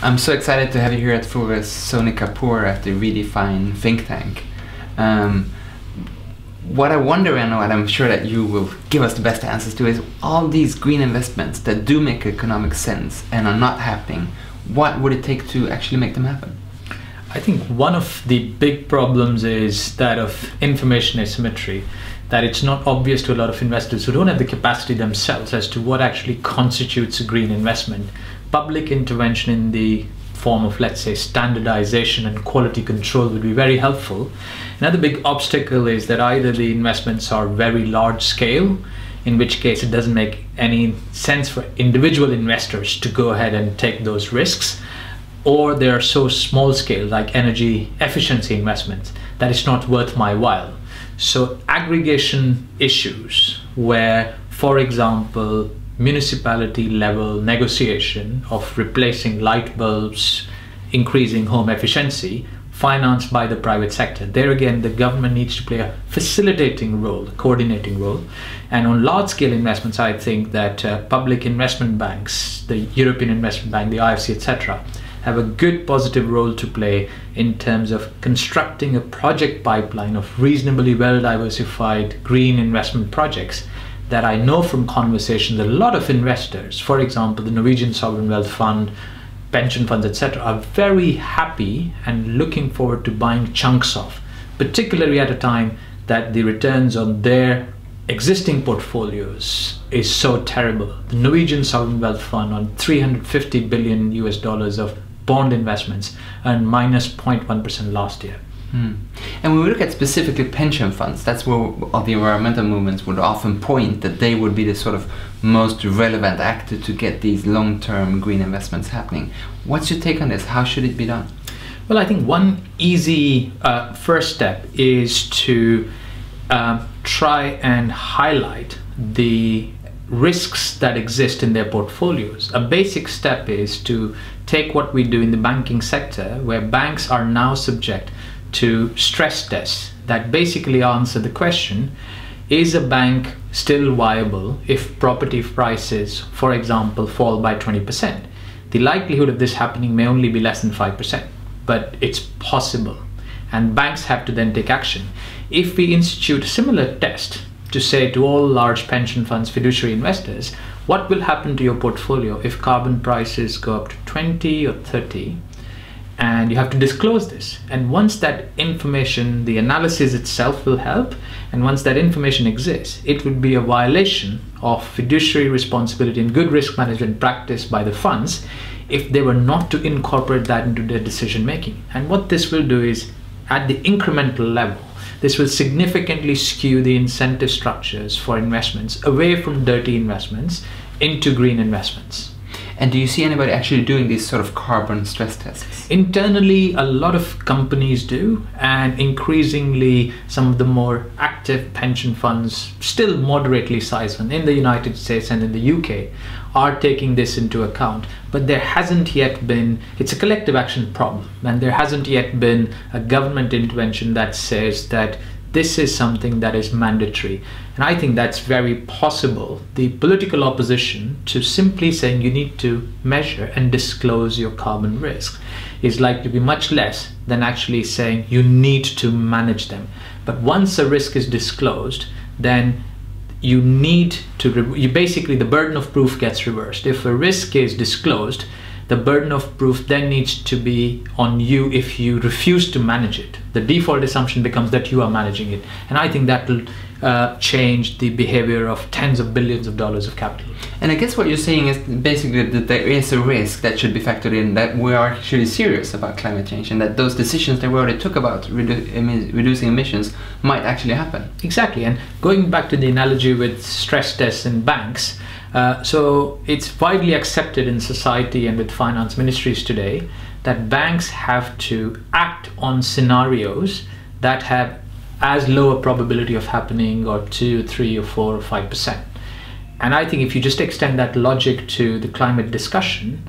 I'm so excited to have you here at Focus, Sony Kapoor at the Re-Define think tank. What I wonder, and what I'm sure that you will give us the best answers to, is all these green investments that do make economic sense and are not happening, what would it take to actually make them happen? I think one of the big problems is that of information asymmetry, that it's not obvious to a lot of investors who don't have the capacity themselves as to what actually constitutes a green investment. Public intervention in the form of, let's say, standardization and quality control would be very helpful. Another big obstacle is that either the investments are very large scale, in which case it doesn't make any sense for individual investors to go ahead and take those risks, or they are so small scale, like energy efficiency investments, that it's not worth my while. So aggregation issues where, for example, municipality level negotiation of replacing light bulbs, increasing home efficiency, financed by the private sector. There again, the government needs to play a facilitating role, a coordinating role. And on large scale investments, I think that public investment banks, the European Investment Bank, the IFC, etc., have a good positive role to play in terms of constructing a project pipeline of reasonably well diversified green investment projects that I know from conversations, a lot of investors, for example, the Norwegian Sovereign Wealth Fund, pension funds, etc., are very happy and looking forward to buying chunks of, particularly at a time that the returns on their existing portfolios is so terrible. The Norwegian Sovereign Wealth Fund on $350 billion of bond investments earned minus 0.1% last year. And when we look at specifically pension funds, that's where all the environmental movements would often point that they would be the sort of most relevant actor to get these long-term green investments happening. What's your take on this? How should it be done? Well, I think one easy first step is to try and highlight the risks that exist in their portfolios. A basic step is to take what we do in the banking sector, where banks are now subject to stress tests that basically answer the question, is a bank still viable if property prices, for example, fall by 20%? The likelihood of this happening may only be less than 5%, but it's possible. And banks have to then take action. If we institute a similar test to say to all large pension funds, fiduciary investors, what will happen to your portfolio if carbon prices go up to 20 or 30? And you have to disclose this. And once that information, the analysis itself will help, and once that information exists, it would be a violation of fiduciary responsibility and good risk management practice by the funds if they were not to incorporate that into their decision making. And what this will do is, at the incremental level, this will significantly skew the incentive structures for investments away from dirty investments into green investments. And do you see anybody actually doing these sort of carbon stress tests? Internally, a lot of companies do, and increasingly some of the more active pension funds, still moderately sized in the United States and in the UK, are taking this into account. But there hasn't yet been, it's a collective action problem, and there hasn't yet been a government intervention that says that this is something that is mandatory. And I think that's very possible. The political opposition to simply saying you need to measure and disclose your carbon risks is likely to be much less than actually saying you need to manage them. But once a risk is disclosed, then you need to, basically the burden of proof gets reversed. If a risk is disclosed, the burden of proof then needs to be on you if you refuse to manage it. The default assumption becomes that you are managing it. And I think that will change the behavior of tens of billions of dollars of capital. And I guess what you're saying is basically that there is a risk that should be factored in, that we are actually serious about climate change, and that those decisions that we already took about reducing emissions might actually happen. Exactly. And going back to the analogy with stress tests in banks, so it's widely accepted in society and with finance ministries today that banks have to act on scenarios that have as low a probability of happening, or 2, 3, or 4, or 5%. And I think if you just extend that logic to the climate discussion,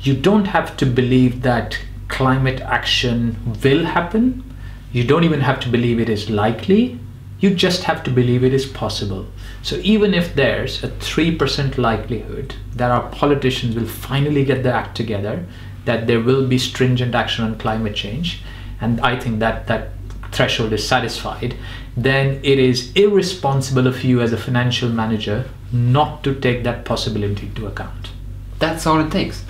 you don't have to believe that climate action will happen. You don't even have to believe it is likely. You just have to believe it is possible. So even if there's a 3% likelihood that our politicians will finally get their act together, that there will be stringent action on climate change, and I think that that threshold is satisfied, then it is irresponsible of you as a financial manager not to take that possibility into account. That's all it takes.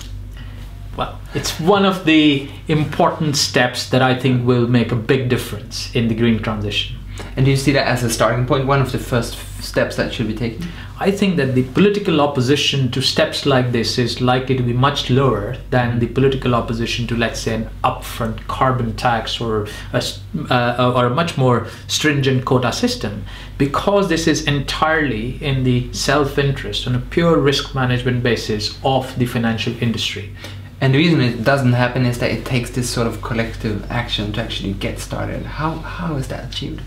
Well, it's one of the important steps that I think will make a big difference in the green transition. And do you see that as a starting point, one of the first steps that should be taken? I think that the political opposition to steps like this is likely to be much lower than the political opposition to, let's say, an upfront carbon tax or a much more stringent quota system, because this is entirely in the self-interest on a pure risk management basis of the financial industry. And the reason it doesn't happen is that it takes this sort of collective action to actually get started. How is that achieved?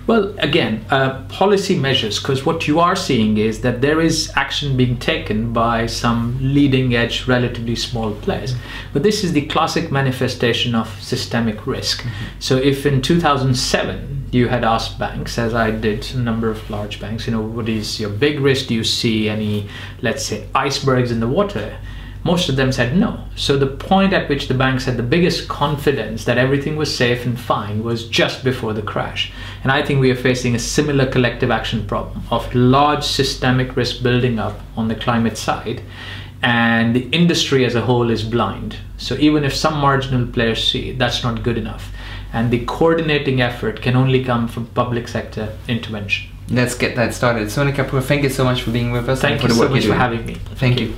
Well, again, policy measures, because what you are seeing is that there is action being taken by some leading edge, relatively small players. But this is the classic manifestation of systemic risk. So if in 2007 you had asked banks, as I did, a number of large banks, what is your big risk? Do you see any, let's say, icebergs in the water? Most of them said no. So the point at which the banks had the biggest confidence that everything was safe and fine was just before the crash. And I think we are facing a similar collective action problem of large systemic risk building up on the climate side, and the industry as a whole is blind. So even if some marginal players see it, that's not good enough. And the coordinating effort can only come from public sector intervention. Let's get that started. Sony Kapoor, thank you so much for being with us. Thank you so much for having me. Thank you.